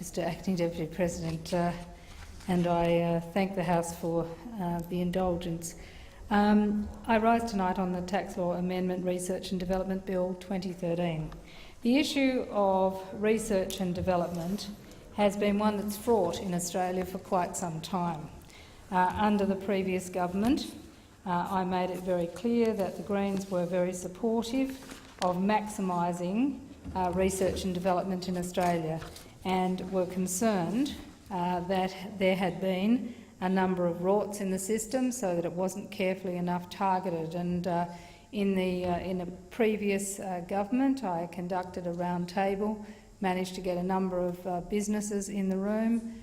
Mr Acting Deputy President, and I thank the House for the indulgence. I rise tonight on the Tax Law Amendment Research and Development Bill 2013. The issue of research and development has been one that's fraught in Australia for quite some time. Under the previous government, I made it very clear that the Greens were very supportive of maximising research and development in Australia, and were concerned that there had been a number of rorts in the system, so that it wasn't carefully enough targeted. And in a previous government, I conducted a round table, managed to get a number of businesses in the room,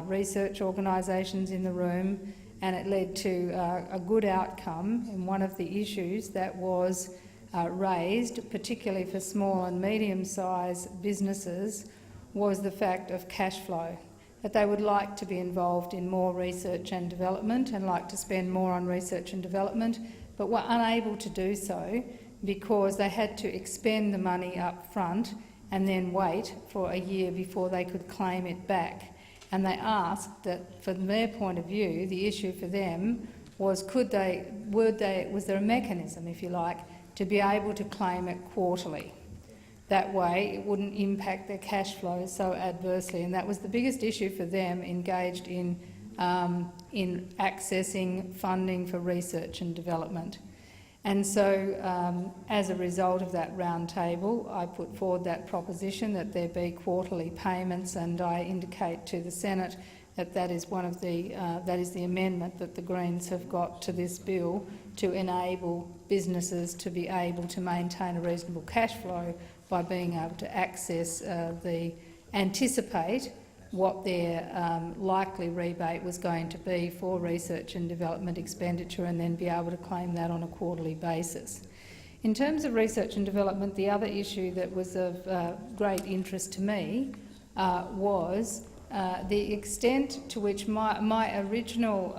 research organisations in the room, and it led to a good outcome in one of the issues that was raised, particularly for small and medium-sized businesses, was the fact of cash flow, that they would like to be involved in more research and development and like to spend more on research and development, but were unable to do so because they had to expend the money up front and then wait for a year before they could claim it back. And they asked that, from their point of view, the issue for them was was there a mechanism, if you like, to be able to claim it quarterly. That way it wouldn't impact their cash flow so adversely, and that was the biggest issue for them engaged in accessing funding for research and development. And so, as a result of that round table, I put forward that proposition that there be quarterly payments, and I indicate to the Senate that that is one of the amendment that the Greens have got to this bill to enable businesses to be able to maintain a reasonable cash flow by being able to access anticipate what their likely rebate was going to be for research and development expenditure, and then be able to claim that on a quarterly basis. In terms of research and development, the other issue that was of great interest to me was the extent to which my original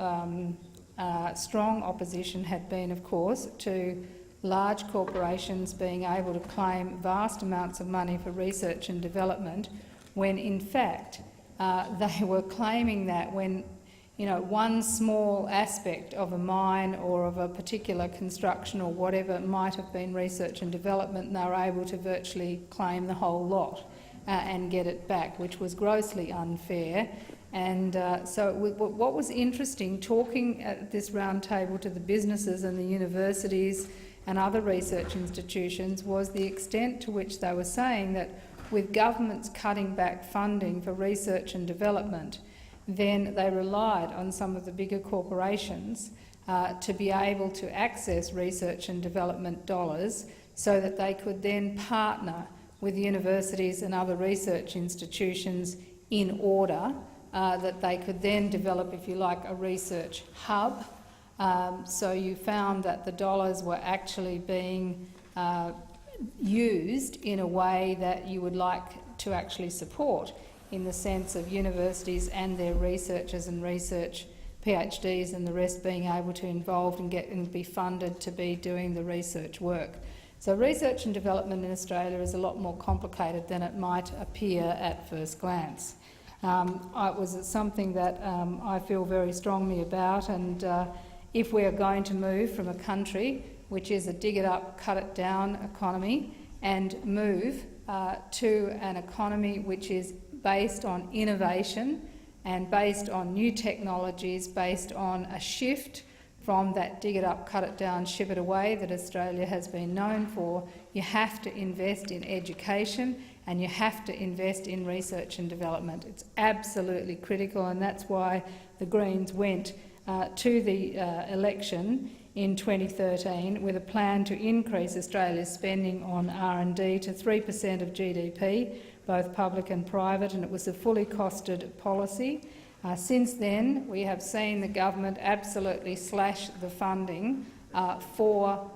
strong opposition had been, of course, to large corporations being able to claim vast amounts of money for research and development, when in fact they were claiming that when one small aspect of a mine or of a particular construction or whatever might have been research and development, and they were able to virtually claim the whole lot and get it back, which was grossly unfair. And so what was interesting, talking at this round table to the businesses and the universities and other research institutions, was the extent to which they were saying that with governments cutting back funding for research and development, then they relied on some of the bigger corporations to be able to access research and development dollars, so that they could then partner with universities and other research institutions in order that they could then develop, if you like, a research hub. So you found that the dollars were actually being used in a way that you would like to actually support, in the sense of universities and their researchers and research PhDs and the rest being able to involve and be funded to be doing the research work. So research and development in Australia is a lot more complicated than it might appear at first glance. It was something that I feel very strongly about, and if we are going to move from a country which is a dig-it-up, cut-it-down economy, and move to an economy which is based on innovation and based on new technologies, based on a shift from that dig-it-up, cut-it-down, ship-it-away that Australia has been known for, you have to invest in education and you have to invest in research and development. It's absolutely critical, and that's why the Greens went to the election in 2013 with a plan to increase Australia's spending on R&D to 3% of GDP, both public and private, and it was a fully costed policy. Since then, we have seen the government absolutely slash the funding for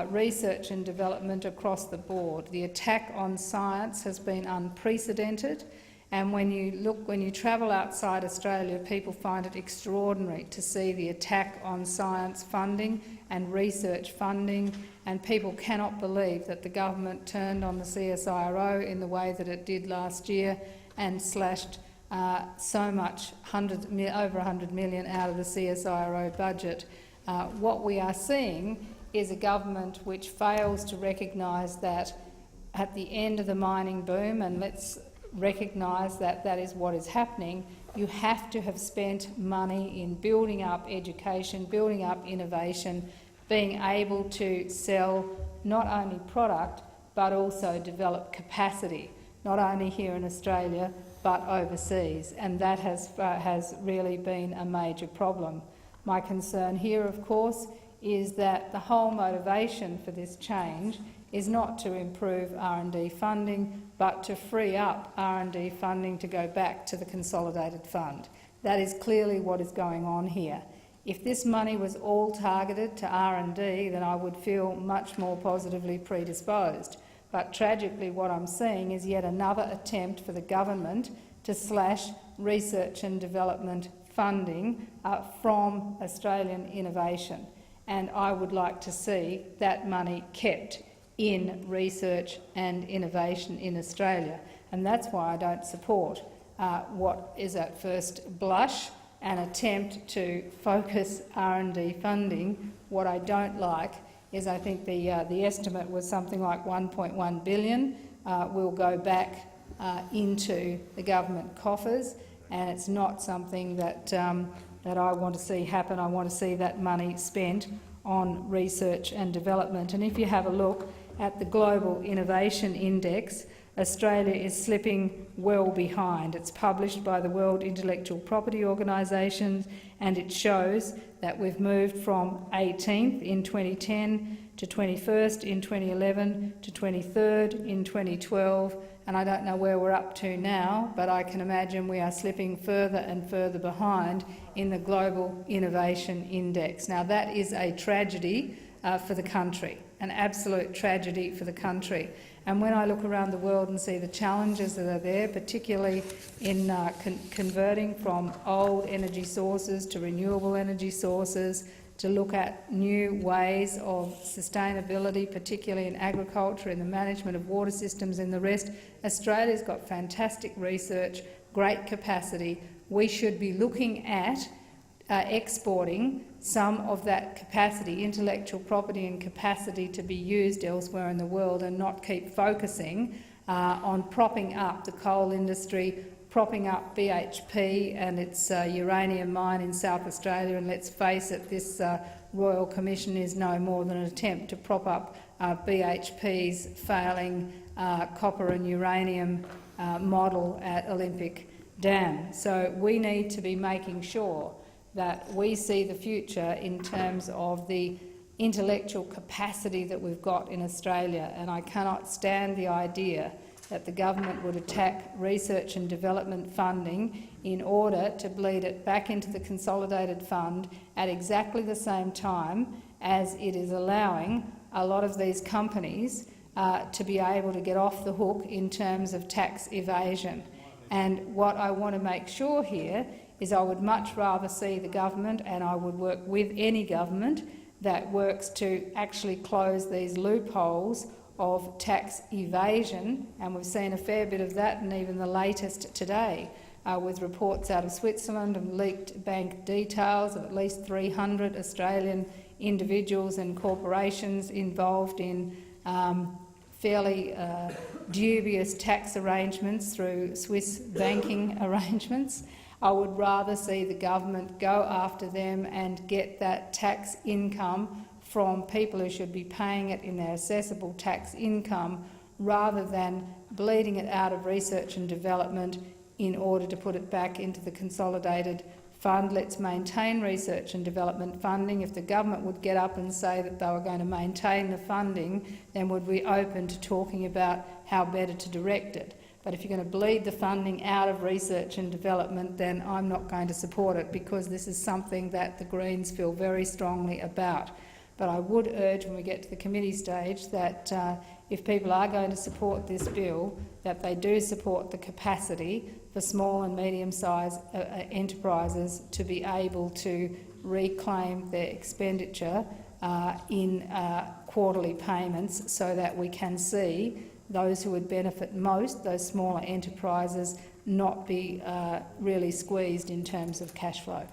research and development across the board. The attack on science has been unprecedented, and when you travel outside Australia, people find it extraordinary to see the attack on science funding and research funding, and people cannot believe that the government turned on the CSIRO in the way that it did last year and slashed so much, over 100 million out of the CSIRO budget. What we are seeing is a government which fails to recognise that at the end of the mining boom, and let's recognise that that is what is happening, you have to have spent money in building up education, building up innovation, being able to sell not only product but also develop capacity, not only here in Australia but overseas, and that has really been a major problem. My concern here, of course, is that the whole motivation for this change is not to improve R&D funding but to free up R&D funding to go back to the Consolidated Fund. That is clearly what is going on here. If this money was all targeted to R&D, then I would feel much more positively predisposed. But tragically what I'm seeing is yet another attempt for the government to slash research and development funding from Australian innovation. And I would like to see that money kept in research and innovation in Australia. And that's why I don't support what is at first blush an attempt to focus R&D funding. What I don't like is I think the estimate was something like 1.1 billion will go back into the government coffers, and it's not something that that I want to see happen. I want to see that money spent on research and development. And if you have a look at the Global Innovation Index, Australia is slipping well behind. It's published by the World Intellectual Property Organisation, and it shows that we've moved from 18th in 2010 to 21st in 2011 to 23rd in 2012, and I don't know where we're up to now, but I can imagine we are slipping further and further behind in the Global Innovation Index. Now that is a tragedy for the country, an absolute tragedy for the country. And when I look around the world and see the challenges that are there, particularly in converting from old energy sources to renewable energy sources, to look at new ways of sustainability, particularly in agriculture, in the management of water systems and the rest, Australia's got fantastic research, great capacity. We should be looking at exporting some of that capacity, intellectual property and capacity, to be used elsewhere in the world, and not keep focusing on propping up the coal industry, propping up BHP and its uranium mine in South Australia. And let's face it, this Royal Commission is no more than an attempt to prop up BHP's failing copper and uranium model at Olympic Dam. So we need to be making sure that we see the future in terms of the intellectual capacity that we've got in Australia, and I cannot stand the idea that the government would attack research and development funding in order to bleed it back into the Consolidated Fund at exactly the same time as it is allowing a lot of these companies to be able to get off the hook in terms of tax evasion. And what I want to make sure here is I would much rather see the government, and I would work with any government that works to actually close these loopholes of tax evasion, and we've seen a fair bit of that, and even the latest today with reports out of Switzerland and leaked bank details of at least 300 Australian individuals and corporations involved in fairly dubious tax arrangements through Swiss banking arrangements. I would rather see the government go after them and get that tax income from people who should be paying it in their assessable tax income, rather than bleeding it out of research and development in order to put it back into the Consolidated Fund. Let's maintain research and development funding. If the government would get up and say that they were going to maintain the funding, then would we be open to talking about how better to direct it. But if you're going to bleed the funding out of research and development, then I'm not going to support it, because this is something that the Greens feel very strongly about. But I would urge, when we get to the committee stage, that if people are going to support this bill, that they do support the capacity for small and medium-sized enterprises to be able to reclaim their expenditure in quarterly payments, so that we can see those who would benefit most, those smaller enterprises, not be really squeezed in terms of cash flow.